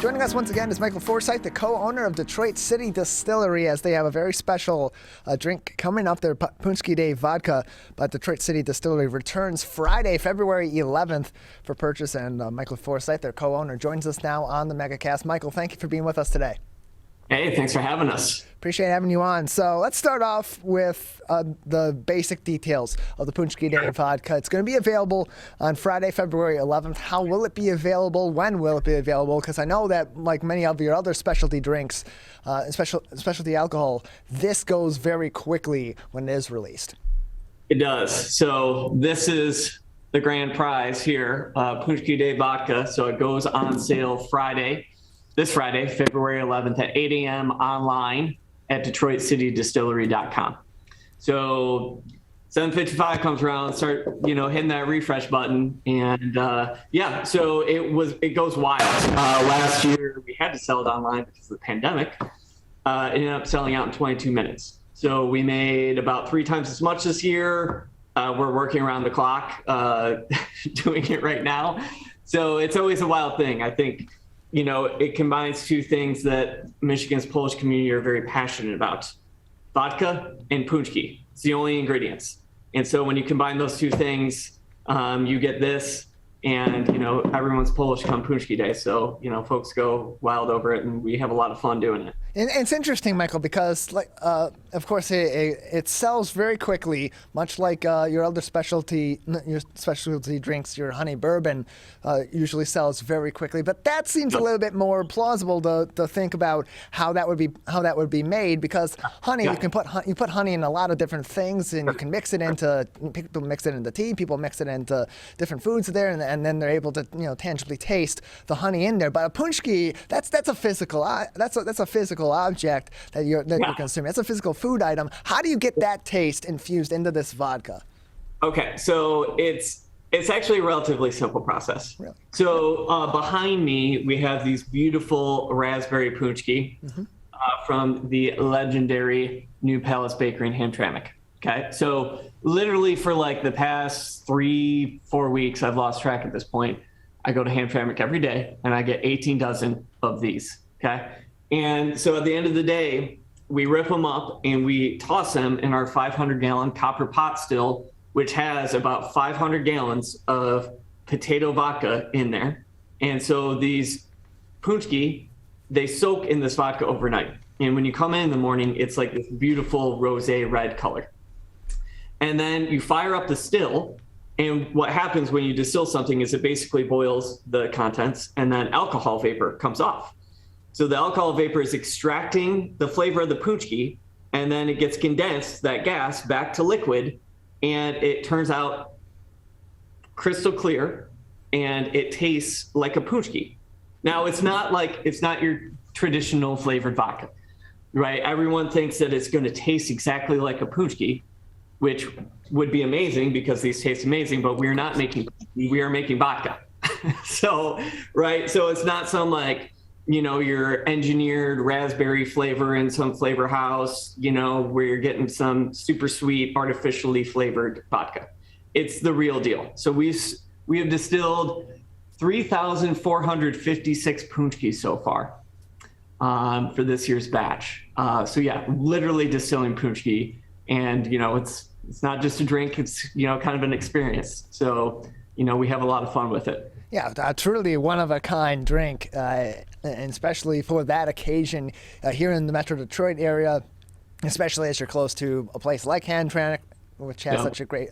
Joining us once again is Michael Forsyth, the co-owner of Detroit City Distillery, as they have a very special drink coming up, their Punchki Day Vodka. But Detroit City Distillery returns Friday, February 11th for purchase. And Michael Forsyth, their co-owner, joins us now on the MegaCast. Michael, thank you for being with us today. Hey, thanks for having us. Appreciate having you on. So let's start off with the basic details of the Punchki Day Vodka. It's going to be available on Friday, February 11th. How will it be available? When will it be available? Because I know that, like many of your other specialty drinks, specialty alcohol, this goes very quickly when it is released. It does. So this is the grand prize here, Punchki Day Vodka. So it goes on sale this Friday, February 11th at 8 a.m. online at DetroitCityDistillery.com. So 7:55 comes around, start hitting that refresh button, and so it goes wild. Last year we had to sell it online because of the pandemic. It ended up selling out in 22 minutes. So we made about 3 times as much this year. We're working around the clock doing it right now. So it's always a wild thing. I think it combines two things that Michigan's Polish community are very passionate about: vodka and punchki. It's the only ingredients. And so when you combine those two things, you get this, and everyone's Polish come Punchki Day. So folks go wild over it, and we have a lot of fun doing it. And it's interesting, Michael, because of course it sells very quickly, much like your other specialty drinks. Your Honey Bourbon usually sells very quickly, but that seems a little bit more plausible to think about how that would be made, because honey, you put honey in a lot of different things, and you can mix it into people mix it into tea, people mix it into different foods there, and then they're able to tangibly taste the honey in there. But a punchki, that's a physical object that you're consuming. That's a physical food item. How do you get that taste infused into this vodka? Okay, so it's actually a relatively simple process. Really? So behind me, we have these beautiful raspberry punchki from the legendary New Palace Bakery in Hamtramck. Okay, so literally for like the past 3-4 weeks, I've lost track at this point. I go to Hamtramck every day, and I get 18 dozen of these. Okay. And so at the end of the day, we rip them up and we toss them in our 500-gallon copper pot still, which has about 500 gallons of potato vodka in there. And so these punchki, they soak in this vodka overnight. And when you come in the morning, it's like this beautiful rosé red color. And then you fire up the still. And what happens when you distill something is it basically boils the contents, and then alcohol vapor comes off. So the alcohol vapor is extracting the flavor of the punchki, and then it gets condensed, that gas, back to liquid, and it turns out crystal clear, and it tastes like a punchki. Now, it's not your traditional flavored vodka, right? Everyone thinks that it's going to taste exactly like a punchki, which would be amazing because these taste amazing, but we are making vodka. So, right? So it's not some your engineered raspberry flavor in some flavor house, where you're getting some super sweet, artificially flavored vodka. It's the real deal. So we have distilled 3,456 punchkis so far for this year's batch. So yeah, literally distilling punchki, and it's not just a drink; it's kind of an experience. So we have a lot of fun with it. Yeah, truly one of a kind drink, and especially for that occasion here in the Metro Detroit area, especially as you're close to a place like Hamtramck, which has such a great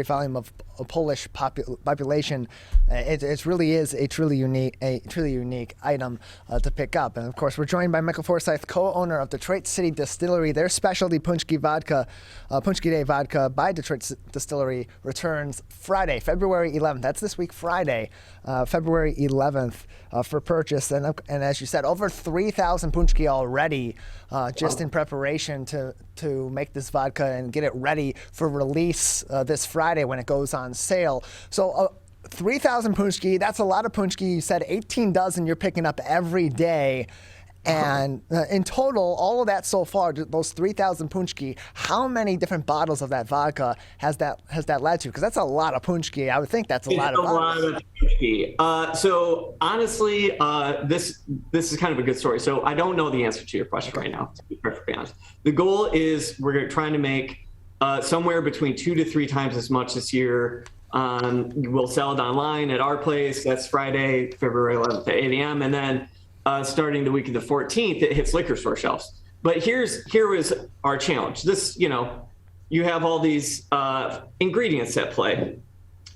volume of Polish population. It really is a truly unique item to pick up. And of course, we're joined by Michael Forsyth, co-owner of Detroit City Distillery. Their specialty Punchki vodka, Punchki Day Vodka by Detroit Distillery, returns Friday, February 11th. That's this week, Friday, February 11th, for purchase. And as you said, over 3,000 punchki already, just in preparation to make this vodka and get it ready for release this Friday when it goes on sale. So 3,000 punchki, that's a lot of punchki. You said 18 dozen you're picking up every day. And in total, all of that so far, those 3,000 punchki, how many different bottles of that vodka has that led to? Because that's a lot of punchki. I would think that's a lot of bottles. Lot of punchki. So honestly, this is kind of a good story. So I don't know the answer to your question right now, to be perfectly honest. The goal is we're trying to make somewhere between 2 to 3 times as much this year. We'll sell it online at our place. That's Friday, February 11th at 8 a.m. And then starting the week of the 14th, it hits liquor store shelves. But here was our challenge. This, you have all these ingredients at play.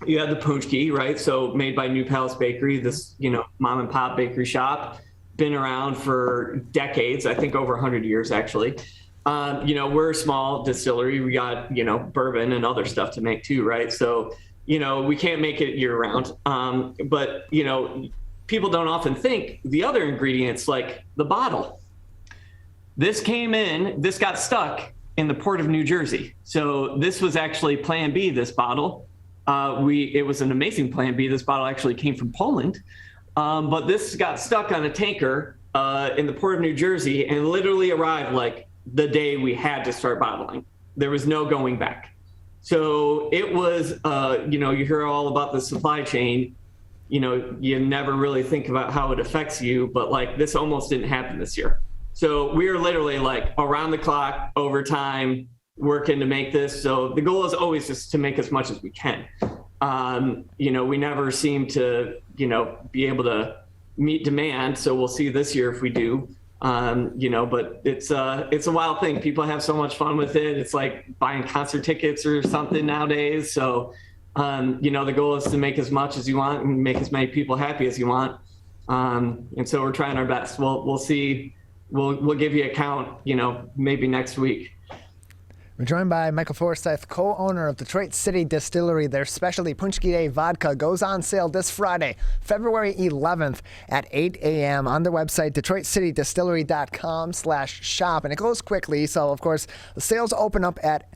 You have the punchki, right? So made by New Palace Bakery, this, mom and pop bakery shop, been around for decades, I think over 100 years actually. We're a small distillery. We got, bourbon and other stuff to make too, right? So, we can't make it year round. But, people don't often think the other ingredients, like the bottle. This got stuck in the port of New Jersey. So this was actually Plan B, this bottle. It was an amazing Plan B. This bottle actually came from Poland. But this got stuck on a tanker in the port of New Jersey and literally arrived like the day we had to start bottling. There was no going back. So it was, you hear all about the supply chain. You never really think about how it affects you, but like this almost didn't happen this year. So we are literally like around the clock, overtime, working to make this. So the goal is always just to make as much as we can. We never seem to, be able to meet demand. So we'll see this year if we do. But it's a wild thing. People have so much fun with it. It's like buying concert tickets or something nowadays. So the goal is to make as much as you want and make as many people happy as you want. And so we're trying our best. We'll see. We'll give you a count, maybe next week. We're joined by Michael Forsyth, co-owner of Detroit City Distillery. Their specialty Punchki Day vodka goes on sale this Friday, February 11th at 8 a.m. on their website, DetroitCityDistillery.com/shop. And it goes quickly. So, of course, the sales open up at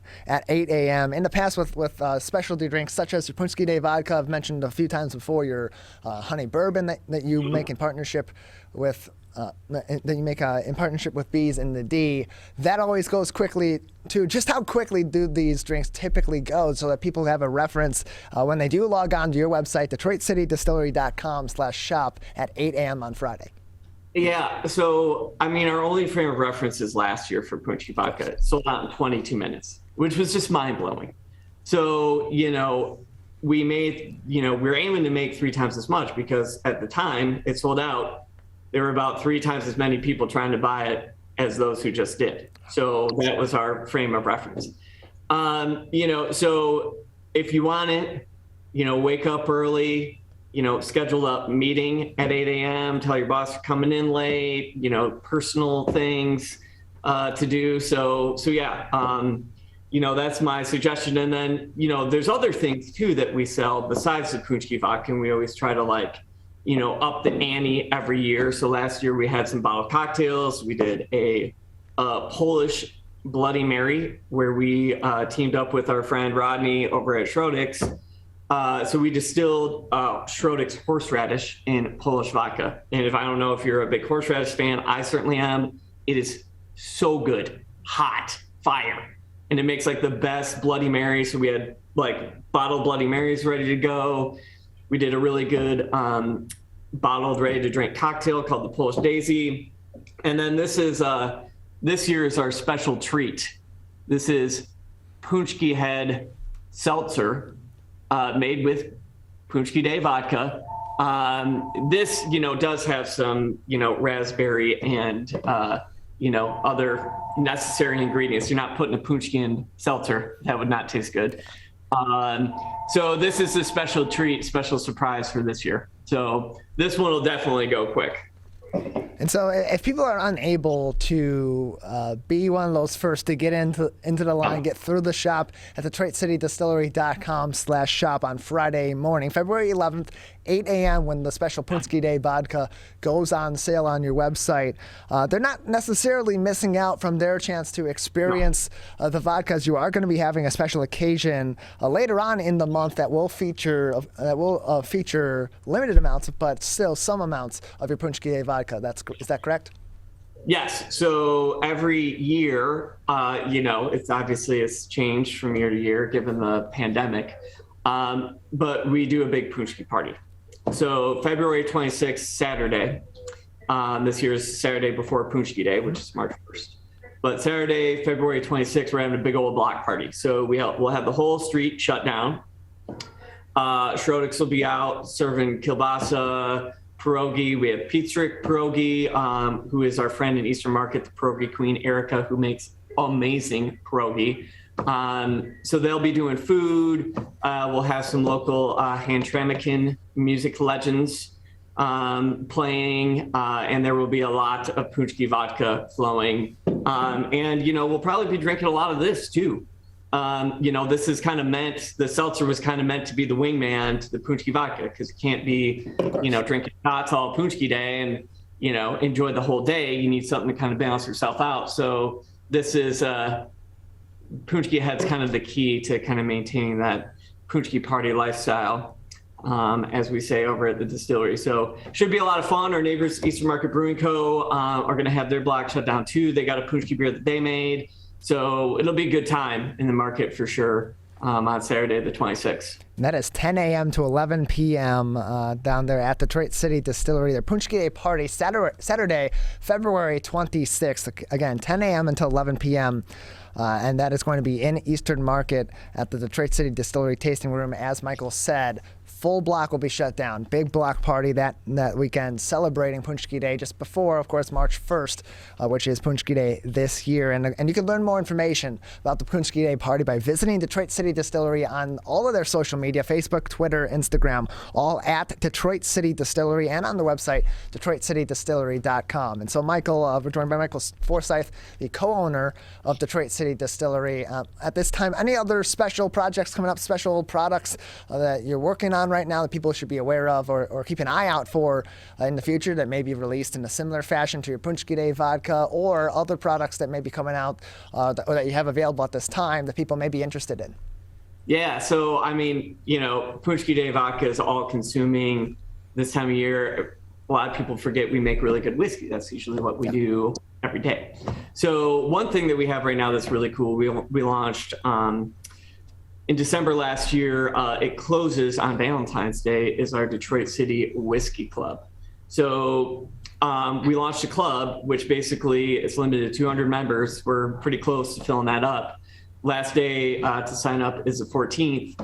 8 a.m. In the past with specialty drinks such as your Punchki Day vodka, I've mentioned a few times before your Honey Bourbon that you make in partnership with in partnership with Bees in the D. That always goes quickly too. Just how quickly do these drinks typically go so that people have a reference when they do log on to your website, DetroitCityDistillery.com/shop at 8 a.m. on Friday? Yeah, so our only frame of reference is last year for Punchki vodka. It sold out in 22 minutes, which was just mind blowing. So, we made, we're aiming to make 3 times as much because at the time it sold out. There were about 3 times as many people trying to buy it as those who just did. So that was our frame of reference. So if you want it, wake up early, schedule a meeting at 8 a.m., tell your boss you're coming in late, personal things to do. So yeah, that's my suggestion. And then, there's other things too that we sell besides the Punchki vodka, and we always try to up the ante every year. So last year we had some bottled cocktails. We did a Polish Bloody Mary where we teamed up with our friend Rodney over at Schrodix. So we distilled Schrodix horseradish in Polish vodka. And I don't know if you're a big horseradish fan, I certainly am. It is so good, hot, fire. And it makes like the best Bloody Mary. So we had like bottled Bloody Marys ready to go. We did a really good bottled ready-to-drink cocktail called the Polish Daisy. And then this year is our special treat. This is Punchki Head Seltzer made with Punchki Day vodka. This, does have some, raspberry and, other necessary ingredients. You're not putting a Punchki in seltzer. That would not taste good. So this is a special treat, special surprise for this year. So this one will definitely go quick. And so if people are unable to be one of those first to get into the line, get through the shop at DetroitCityDistillery.com/shop on Friday morning, February 11th, 8 a.m. when the special Punchki Day vodka goes on sale on your website, they're not necessarily missing out from their chance to experience the vodkas. You are going to be having a special occasion later on in the month that will feature limited amounts, but still some amounts of your Punchki Day vodka. Is that correct? Yes. So every year, it's obviously it's changed from year to year given the pandemic, but we do a big Punchki party. So February 26th, Saturday. This year's Saturday before Punchki Day, which is March 1st. But Saturday, February 26th, we're having a big old block party. So we'll have the whole street shut down. Schrodix will be out serving kielbasa, pierogi. We have Pietrek pierogi, who is our friend in Eastern Market, the pierogi queen, Erica, who makes amazing pierogi. So they'll be doing food. We'll have some local Handtramican music legends playing, and there will be a lot of Punchki vodka flowing. And we'll probably be drinking a lot of this too. This is kind of the seltzer was kind of meant to be the wingman to the Punchki vodka, because you can't be, drinking shots all Punchki Day and, enjoy the whole day. You need something to kind of balance yourself out. So this is, Punchki Head's kind of the key to kind of maintaining that Punchki party lifestyle, as we say over at the distillery. So should be a lot of fun. Our neighbors, Eastern Market Brewing Co., are going to have their block shut down too. They got a Punchki beer that they made. So it'll be a good time in the market for sure on Saturday the 26th. And that is 10 a.m. to 11 p.m. Down there at Detroit City Distillery. Their Punchki Day party, Saturday, February 26th. Again, 10 a.m. until 11 p.m. And that is going to be in Eastern Market at the Detroit City Distillery tasting room. As Michael said, full block will be shut down. Big block party that weekend, celebrating Punchki Day just before, of course, March 1st, which is Punchki Day this year. And you can learn more information about the Punchki Day party by visiting Detroit City Distillery on all of their social media, Facebook, Twitter, Instagram, all at Detroit City Distillery, and on the website, DetroitCityDistillery.com. And so Michael, we're joined by Michael Forsyth, the co-owner of Detroit City Distillery. At this time, any other special projects coming up, special products that you're working on right now that people should be aware of or keep an eye out for in the future that may be released in a similar fashion to your Punchki Day vodka, or other products that may be coming out that you have available at this time that people may be interested in? Yeah, so Punchki Day vodka is all consuming this time of year. A lot of people forget we make really good whiskey. That's usually what we do every day. So one thing that we have right now that's really cool, we launched in December last year. It closes on Valentine's Day, is our Detroit City Whiskey Club. So we launched a club, which basically is limited to 200 members. We're pretty close to filling that up. Last day to sign up is the 14th.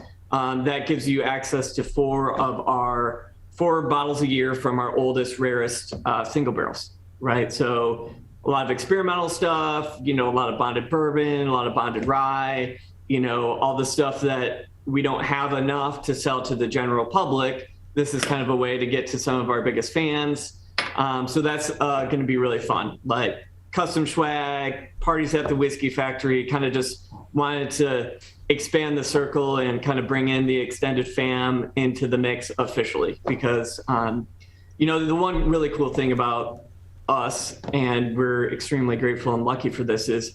That gives you access to 4 bottles a year from our oldest, rarest single barrels, right? So a lot of experimental stuff, a lot of bonded bourbon, a lot of bonded rye, all the stuff that we don't have enough to sell to the general public. This is kind of a way to get to some of our biggest fans. So that's going to be really fun. Like custom swag, parties at the Whiskey Factory, kind of just wanted to expand the circle and kind of bring in the extended fam into the mix officially, because, the one really cool thing about us, and we're extremely grateful and lucky for this, is,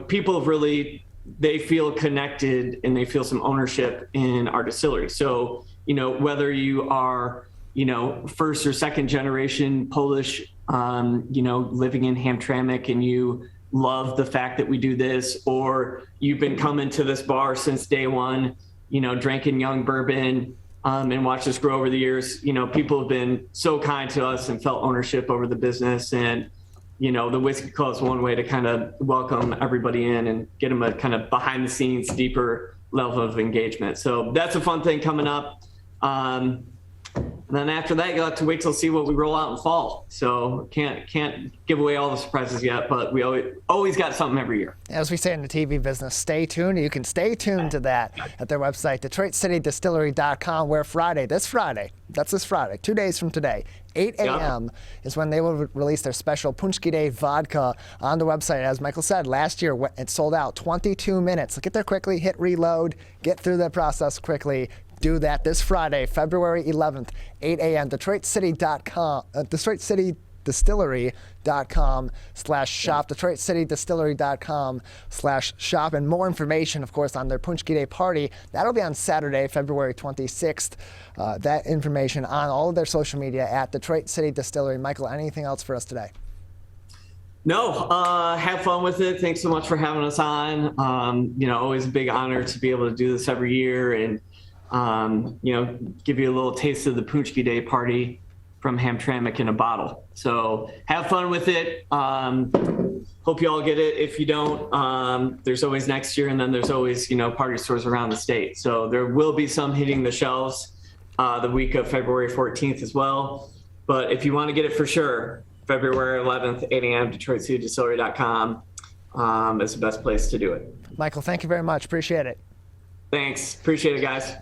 people have really, they feel connected and they feel some ownership in our distillery. So, whether you are, first or second generation Polish, living in Hamtramck, and you love the fact that we do this, or you've been coming to this bar since day one, drinking young bourbon, and watched us grow over the years. People have been so kind to us and felt ownership over the business. And, the Whiskey Club is one way to kind of welcome everybody in and get them a kind of behind the scenes, deeper level of engagement. So that's a fun thing coming up. And then after that, you'll have to wait till see what we roll out in fall. So can't give away all the surprises yet, but we always got something every year. As we say in the TV business, stay tuned. You can stay tuned to that at their website, DetroitCityDistillery.com, where this Friday, 2 days from today, 8 a.m. is when they will release their special Punchki Day vodka on the website. As Michael said, last year it sold out 22 minutes. So get there quickly, hit reload, get through the process quickly. Do that this Friday, February 11th, 8 a.m. DetroitCity.com, DetroitCityDistillery.com/shop, DetroitCityDistillery.com/shop, and more information, of course, on their Punchki Day party. That'll be on Saturday, February 26th. That information on all of their social media at Detroit City Distillery. Michael, anything else for us today? No, have fun with it. Thanks so much for having us on. Always a big honor to be able to do this every year and, give you a little taste of the Punchki Day party from Hamtramck in a bottle. So have fun with it. Hope you all get it. If you don't, there's always next year, and then there's always, party stores around the state. So there will be some hitting the shelves the week of February 14th as well. But if you want to get it for sure, February 11th, 8 a.m., DetroitCityDistillery.com is the best place to do it. Michael, thank you very much. Appreciate it. Thanks. Appreciate it, guys.